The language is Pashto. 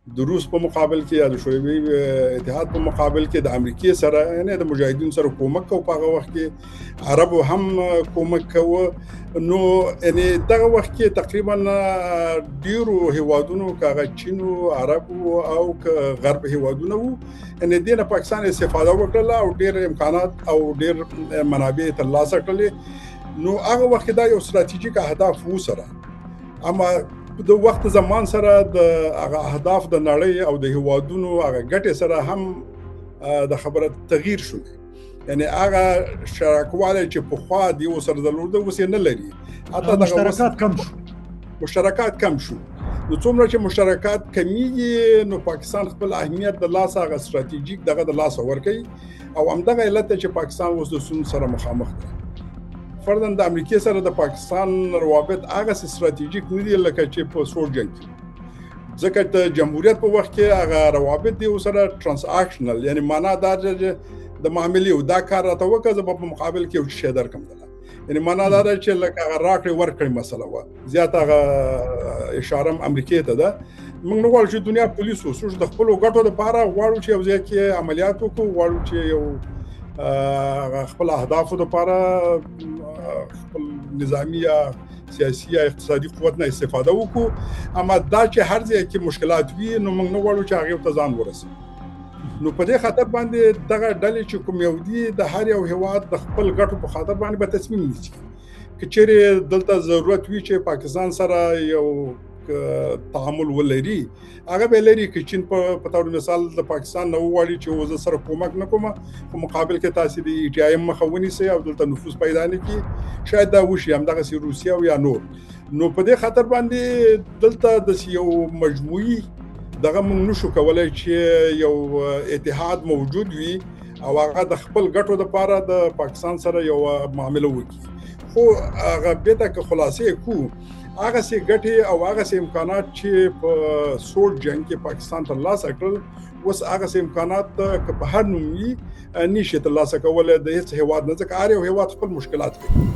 د روس په مقابل کې یا د شوروي اتحاد په مقابل کې د امریکای سره یعنی د مجاهدینو سره کومک کوي په هغه وخت کې عربو هم کومک کوي نو یعنی دغه وخت کې تقریبا ډیرو هیوادونو کاغه چین او عرب او غرب هیوادونو یعنی دینه پاکستان استفاده وکړه او ډیر امکانات او ډیر منابع ترلاسه کړل نو هغه وخت دا یو ستراتیژیک اهداف و سره اما د وخت زمان سره د هغه اهداف د نړۍ او د هیوادونو هغه ګټې سره هم د خبره تغییر شو یعنی هغه شراکواله چې په خوا دی وسره درلوده اوس نه لري حتی د مشترکات کم شو نو څومره چې مشترکات کمیږي نو پاکستان خپل اهمیت د لاس هغه ستراتیژیک دغه د لاس ورکي او همدغه علت چې پاکستان اوس د سون سره مخامخ دی فرضاً د امریکای سره د پاکستان روابط هغه ستراتیژیک نه دي لکه چې په سور جنگ کې ځکه د جمهوریت په وخت کې هغه روابط دي سره ترانزاکشنل یعنی معنا دا د معاملې او دا کار راته وکړه په مقابل کې یو شی درکم یعنی معنا دا چې لکه هغه راکړې ورکړې مسله و زیات هغه اشاره امریکای ته ده موږ نه غواړو چې دنیا پولیس وسوش د خپل ګټو لپاره غواړو چې یو ځای کې عملیات وکړو غواړو چې یو خپل اهدافو لپاره خپل نظامی یا سیاسي یا اقتصادي قوت نه استفاده وکړو اما دا چې هر ځای کې مشکلات وي نو موږ نه غواړو چې هغه ته ځان ورسوي نو په دې خاطر باندې دغه ډلې چې کوم یو دي د هر یو هیواد د خپل ګټو په خاطر باندې به تصمیم نیسي که چیرې دلته ضرورت وي چې پاکستان سره یو تعامل ولري هغه به لري چې چین په تور مثال د پاکستان نو وړي چې وزه سره کومک نکوم په مقابل کې تاسو د ای ټی آی مخاوني سي او دلته نفوذ پیدا نه کی شاید دا وشي هم دغه سی روسیا او یا نور نو په دې خاطر باندې دلته د یو مجموعي دغه موږ نشو کولای چې یو اتحاد موجود وي او هغه د خپل ګټو لپاره د پاکستان سره یو معامله وکړي خو هغه به تک خلاصې کو هغه سي ګټي او هغه سي امکانات چې په سور جنگ کې پاکستان ته ترلاسه کړل اوس هغه سي امکانات په هر نومي نشي ترلاسه کولای د هیڅ هیواد نه ځکه هر یو هیواد خپل مشکلات لري